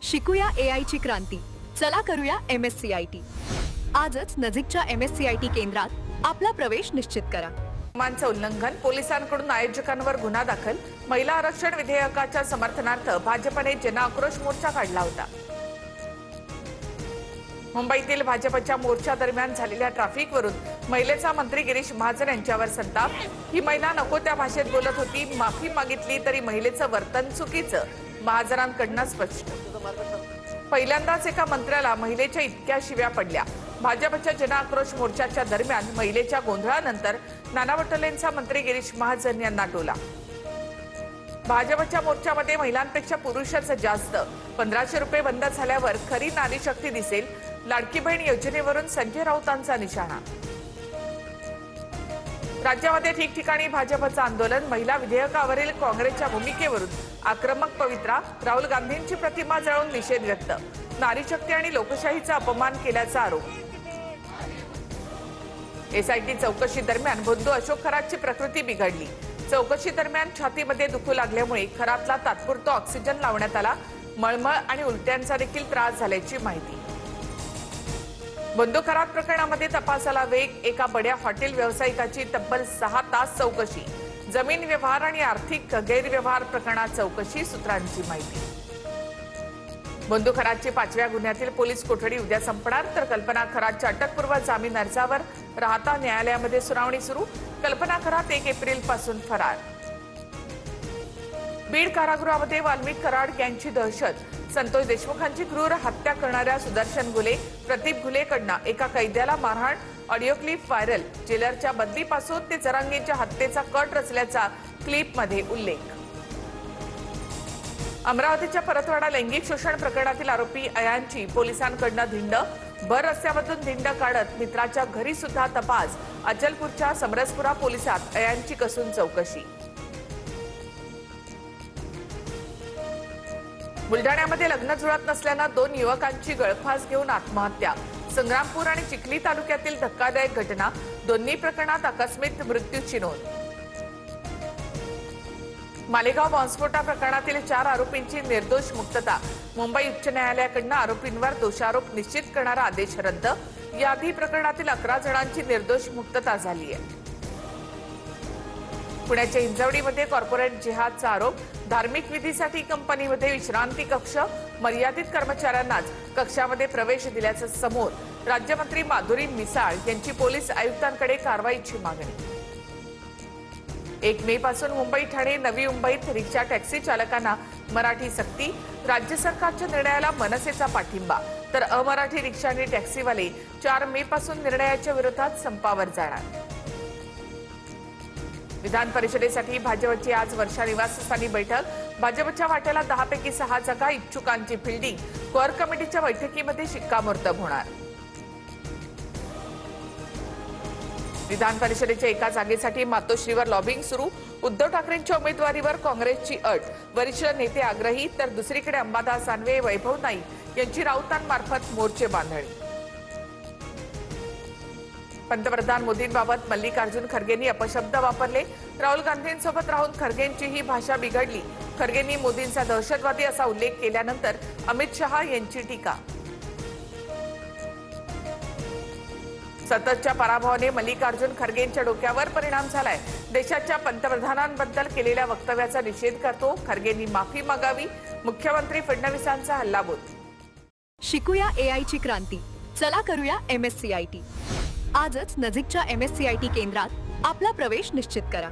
शिकूया AI ची क्रांती. चला करूया MSCIT. आजच नजीकच्या MSCIT केंद्रात आपला प्रवेश निश्चित करा. नियमांचं उल्लंघन, पोलिसांकडून आयोजकांवर गुन्हा दाखल. महिला आरक्षण विधेयकाच्या समर्थनार्थ भाजपने जनआक्रोश मोर्चा काढला होता. मुंबईतील भाजपच्या मोर्चा दरम्यान झालेल्या ट्रॅफिकवरून महिलेचा मंत्री गिरीश महाजन यांच्यावर संताप. ही महिला नको त्या भाषेत बोलत होती. माफी मागितली तरी महिलेचं वर्तन चुकीचं, महाजनांकडून स्पष्ट. पहिल्यांदाच एका मंत्र्याला महिलेच्या इतक्या शिव्या पडल्या. भाजपच्या जनआक्रोश मोर्चाच्या दरम्यान महिलेच्या गोंधळानंतर नाना पटोलेंचा मंत्री गिरीश महाजन यांना टोला. भाजपच्या मोर्चामध्ये महिलांपेक्षा पुरुषच जास्त. 1500 रुपये बंद झाल्यावर खरी नारी शक्ती दिसेल. लाडकी बहीण योजनेवरून संजय राऊतांचा निशाणा. राज्यामध्ये ठिकठिकाणी भाजपचं आंदोलन. महिला विधेयकावरील काँग्रेसच्या भूमिकेवरून आक्रमक पवित्रा. राहुल गांधींची प्रतिमा जळवून निषेध व्यक्त. नारी शक्ती आणि लोकशाहीचा अपमान केल्याचा आरोप. एसआयटी चौकशी दरम्यान बंधू अशोक खरातची प्रकृती बिघडली. चौकशी दरम्यान छातीमध्ये दुखू लागल्यामुळे खरातला तात्पुरता ऑक्सिजन लावण्यात आला. मळमळ आणि उलट्यांचा देखील त्रास झाल्याची माहिती. बंधू खरात प्रकरणामध्ये तपासाला वेग. एका बड्या हॉटेल व्यावसायिकाची तब्बल 6 तास चौकशी. जमीन व्यवहार आणि आर्थिक गैरव्यवहार प्रकरणात चौकशी, सूत्रांची माहिती. बंधू खरातची 5व्या गुन्ह्यातील पोलीस कोठडी उद्या संपणार. तर कल्पना खरातच्या अटकपूर्व जामीन अर्जावर राहता न्यायालयामध्ये सुनावणी सुरू. कल्पना खरात 1 एप्रिलपासून फरार. बीड कारागृहामध्ये वाल्मिक कराड गँगची दहशत. संतोष देशमुखांची क्रूर हत्या करणाऱ्या सुदर्शन घुले, प्रदीप घुलेकडनं एका कैद्याला मारहाण. Audio clip viral. जेलरच्या बदलीपासून ते जरांगेच्या हत्येचा कट रचल्याचा क्लिपमध्ये उल्लेख. अमरावतीच्या परतवाडा लैंगिक शोषण प्रकरणातील आरोपी अयांची पोलिसांकडून धिंड. भर रस्त्यामधून धिंड काढत मित्राच्या घरी सुद्धा तपास. अचलपूरच्या समरसपुरा पोलिसात अयांची कसून चौकशी. बुलढाण्यामध्ये लग्न जुळत नसल्यानं 2 युवकांची गळफास घेऊन आत्महत्या. संग्रामपूर आणि चिखली तालुक्यातील धक्कादायक घटना. दोन्ही प्रकरणात आकस्मिक मृत्यूची नोंद. मालेगाव बॉम्बस्फोटा प्रकरणातील 4 आरोपींची निर्दोष मुक्तता. मुंबई उच्च न्यायालयाकडून आरोपींवर दोषारोप निश्चित करणारा आदेश रद्द. याआधी प्रकरणातील 11 जणांची निर्दोष मुक्तता झाली आहे. पुण्याच्या हिंजवडीमध्ये कॉर्पोरेट जिहादचा आरोप. धार्मिक विधीसाठी कंपनीमध्ये विश्रांती कक्ष. मर्यादित कर्मचाऱ्यांनाच कक्षामध्ये प्रवेश दिल्याचं समोर. राज्यमंत्री माधुरी मिसाळ यांची पोलीस आयुक्तांकडे कारवाईची मागणी. 1 मे पासून मुंबई ठाणे नवी मुंबईत रिक्षा टॅक्सी चालकांना मराठी सक्ती. राज्य सरकारच्या निर्णयाला मनसेचा पाठिंबा. तर अमराठी रिक्षा आणि टॅक्सीवाले 4 मे पासून निर्णयाच्या विरोधात संपावर जाणार. विधान परिषदेसाठी भाजपची आज वर्षा निवासस्थानी बैठक. भाजपच्या वाट्याला 10 पैकी 6 जागा. इच्छुकांची फिल्डिंग. कोर कमिटीच्या बैठकीमध्ये शिक्कामोर्तब होणार. विधान परिषदेच्या एका जागेसाठी मातोश्रीवर लॉबिंग सुरू. उद्धव ठाकरेंच्या उमेदवारीवर काँग्रेसची अट. वरिष्ठ नेते आग्रही. तर दुसरीकडे अंबादास दानवे, वैभव नाईक यांची राऊतांमार्फत मोर्चे बांधणी. पंतप्रधान मोदींबाबत मल्लिकार्जुन खरगेंनी अपशब्द वापरले. राहुल गांधींसोबत राहून खरगेंचीही भाषा बिघडली. खरगेंनी मोदींचा दहशतवादी असा उल्लेख केल्यानंतर अमित शहा यांची टीका. सततच्या पराभवाने मल्लिकार्जुन खरगेंच्या डोक्यावर परिणाम झालाय. देशाच्या पंतप्रधानांबद्दल केलेल्या वक्तव्याचा निषेध करतो. खरगेंनी माफी मागावी. मुख्यमंत्री फडणवीसांचा हल्लाबोल. शिकूया AI ची क्रांती. चला करूया MSCIT. आजच नजीकच्या MSCIT केंद्रात आपला प्रवेश निश्चित करा.